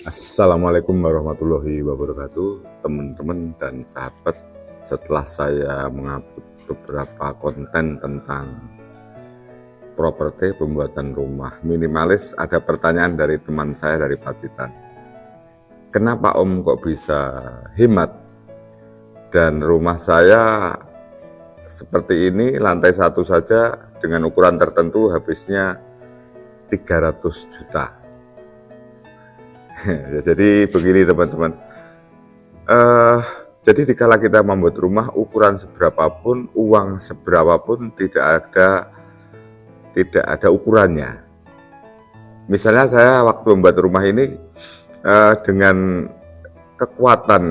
Assalamualaikum warahmatullahi wabarakatuh, teman-teman dan sahabat. Setelah saya mengupload beberapa konten tentang properti pembuatan rumah minimalis, ada pertanyaan dari teman saya dari Pacitan. Kenapa Om kok bisa hemat? Dan rumah saya seperti ini, lantai 1 saja dengan ukuran tertentu habisnya 300 juta. Jadi begini teman-teman, jadi dikala kita membuat rumah ukuran seberapapun, uang seberapapun tidak ada ukurannya. Misalnya saya waktu membuat rumah ini dengan kekuatan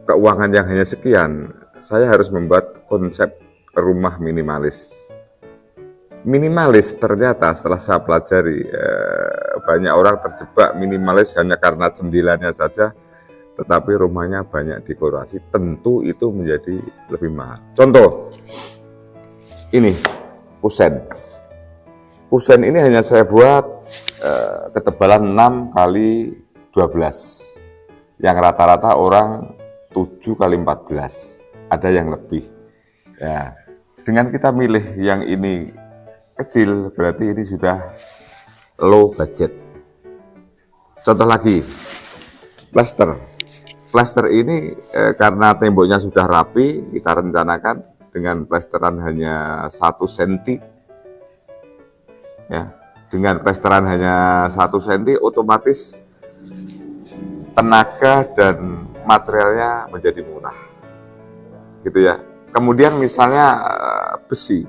keuangan yang hanya sekian, saya harus membuat konsep rumah minimalis. Minimalis ternyata setelah saya pelajari, banyak orang terjebak minimalis hanya karena jendelanya saja, tetapi rumahnya banyak dekorasi, tentu itu menjadi lebih mahal. Contoh, ini kusen. Kusen ini hanya saya buat ketebalan 6 kali 12, yang rata-rata orang 7 kali 14, ada yang lebih. Ya, dengan kita milih yang ini kecil, berarti ini sudah low budget. Contoh lagi, plaster. Plaster ini karena temboknya sudah rapi, kita rencanakan dengan plesteran hanya 1 cm. Ya, dengan plesteran hanya 1 cm, otomatis tenaga dan materialnya menjadi murah. Gitu ya. Kemudian misalnya besi.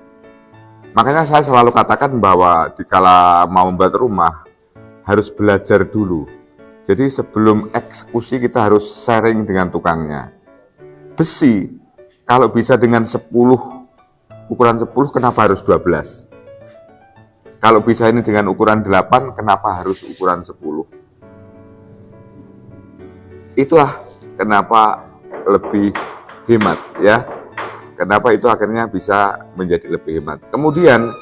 Makanya saya selalu katakan bahwa dikala mau membuat rumah harus belajar dulu. Jadi sebelum eksekusi kita harus sharing dengan tukangnya. Besi, kalau bisa dengan 10, ukuran 10 kenapa harus 12? Kalau bisa ini dengan ukuran 8, kenapa harus ukuran 10? Itulah kenapa lebih hemat ya. Kenapa itu akhirnya bisa menjadi lebih hemat. Kemudian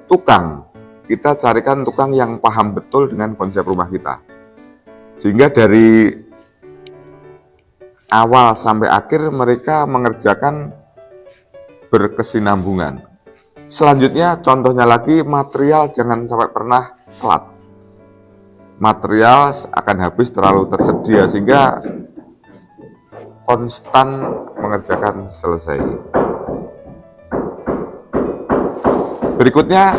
tukang, kita carikan tukang yang paham betul dengan konsep rumah kita. Sehingga dari awal sampai akhir mereka mengerjakan berkesinambungan. Selanjutnya contohnya lagi, material jangan sampai pernah telat. Material akan habis terlalu tersedia sehingga konstan mengerjakan selesai. Berikutnya,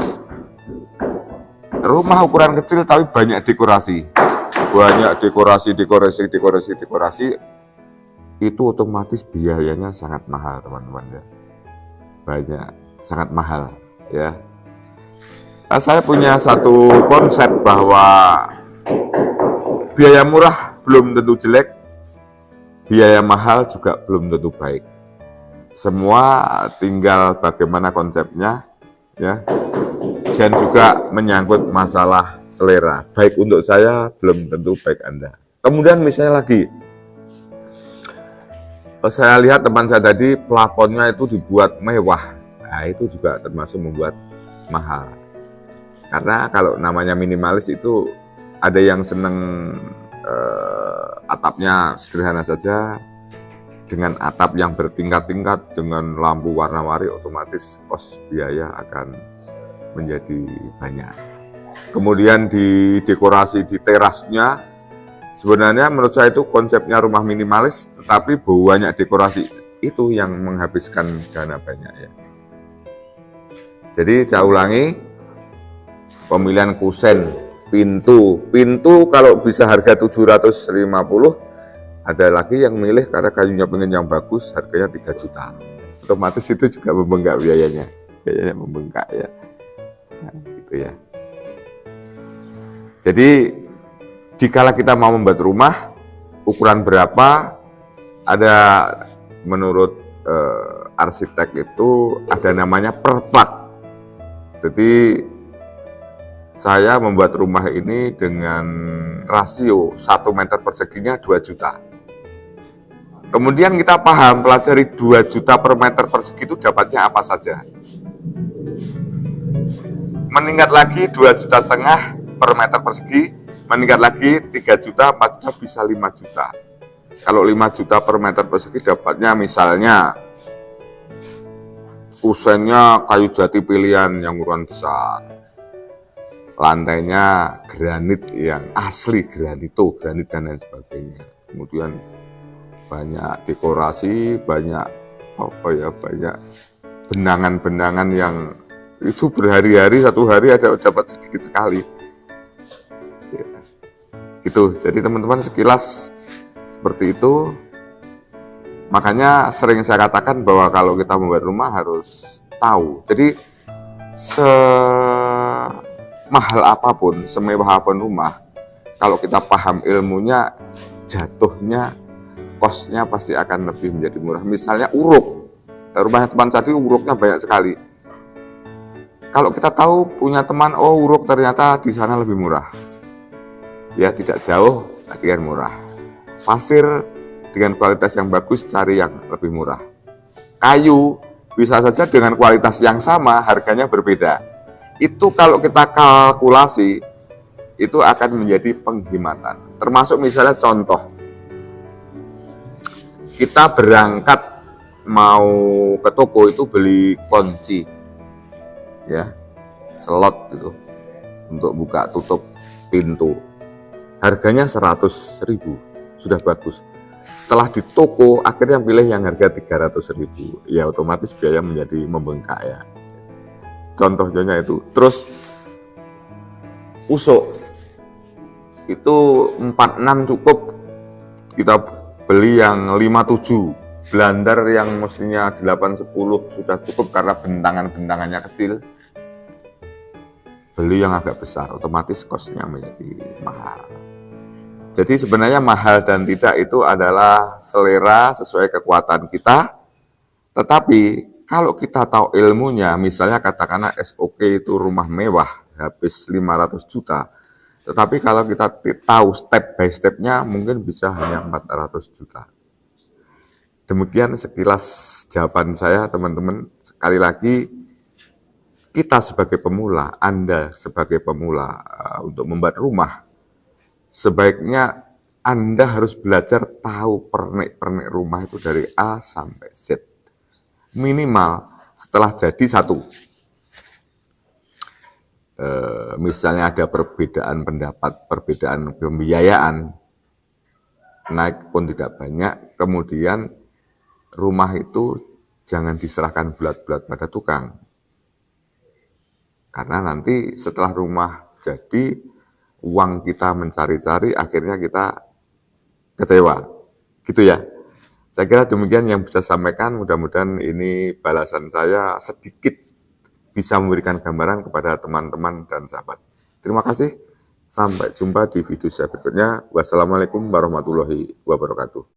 rumah ukuran kecil tapi banyak dekorasi. Banyak dekorasi, itu otomatis biayanya sangat mahal, teman-teman ya. Banyak, sangat mahal ya. Saya punya satu konsep bahwa biaya murah belum tentu jelek, biaya mahal juga belum tentu baik. Semua tinggal bagaimana konsepnya ya. Dan juga menyangkut masalah selera. Baik untuk saya belum tentu baik Anda. Kemudian misalnya lagi, saya lihat teman saya tadi plafonnya itu dibuat mewah. Nah, itu juga termasuk membuat mahal. Karena kalau namanya minimalis itu ada yang seneng atapnya sederhana saja, dengan atap yang bertingkat-tingkat dengan lampu warna-warni, otomatis kos biaya akan menjadi banyak. Kemudian di dekorasi di terasnya, sebenarnya menurut saya itu konsepnya rumah minimalis, tetapi banyak dekorasi itu yang menghabiskan dana banyak ya. Jadi saya ulangi, pemilihan kusen. Pintu kalau bisa harga 750, ada lagi yang milih karena kayunya pengen yang bagus, harganya 3 juta. Otomatis itu juga membengkak biayanya membengkak ya. Nah, gitu ya. Jadi jikala kita mau membuat rumah, ukuran berapa, ada menurut arsitek itu ada namanya per plat. Jadi saya membuat rumah ini dengan rasio 1 meter perseginya 2 juta. Kemudian kita paham, pelajari 2 juta per meter persegi itu dapatnya apa saja. Meningkat lagi 2,5 juta per meter persegi, meningkat lagi 3 juta, 4 juta, bisa 5 juta. Kalau 5 juta per meter persegi dapatnya misalnya kusennya kayu jati pilihan yang ukuran besar, lantainya granit yang asli, granit dan lain sebagainya. Kemudian banyak dekorasi, banyak banyak benangan-benangan yang itu berhari-hari, satu hari ada dapat sedikit sekali. Gitu. Jadi teman-teman sekilas seperti itu. Makanya sering saya katakan bahwa kalau kita membuat rumah harus tahu. Jadi semahal apapun, semewah apapun rumah, kalau kita paham ilmunya, jatuhnya, kosnya pasti akan lebih menjadi murah. Misalnya uruk, rumahnya teman tadi uruknya banyak sekali. Kalau kita tahu punya teman, oh uruk ternyata di sana lebih murah. Ya tidak jauh, lagi kan murah. Pasir dengan kualitas yang bagus, cari yang lebih murah. Kayu bisa saja dengan kualitas yang sama, harganya berbeda. Itu kalau kita kalkulasi, itu akan menjadi penghematan. Termasuk misalnya contoh, kita berangkat mau ke toko itu beli kunci, ya, slot itu untuk buka tutup pintu. Harganya 100.000, sudah bagus. Setelah di toko akhirnya pilih yang harga 300.000, ya otomatis biaya menjadi membengkak ya. Contohnya itu. Terus usuk itu 46 cukup, kita beli yang 57. Blandar yang mestinya 8-10 sudah cukup karena bentangan-bentangannya kecil. Beli yang agak besar, otomatis kosnya menjadi mahal. Jadi sebenarnya mahal dan tidak itu adalah selera sesuai kekuatan kita. Tetapi kalau kita tahu ilmunya, misalnya katakanlah SOK itu rumah mewah, habis 500 juta. Tetapi kalau kita tahu step by stepnya, mungkin bisa hanya 400 juta. Demikian sekilas jawaban saya, teman-teman. Sekali lagi, kita sebagai pemula, Anda sebagai pemula untuk membuat rumah, sebaiknya Anda harus belajar tahu pernik-pernik rumah itu dari A sampai Z. Minimal setelah jadi satu. Misalnya ada perbedaan pendapat, perbedaan pembiayaan, naik pun tidak banyak, kemudian rumah itu jangan diserahkan bulat-bulat pada tukang. Karena nanti setelah rumah jadi, uang kita mencari-cari, akhirnya kita kecewa. Gitu ya. Saya kira demikian yang bisa saya sampaikan. Mudah-mudahan ini balasan saya sedikit bisa memberikan gambaran kepada teman-teman dan sahabat. Terima kasih. Sampai jumpa di video saya berikutnya. Wassalamualaikum warahmatullahi wabarakatuh.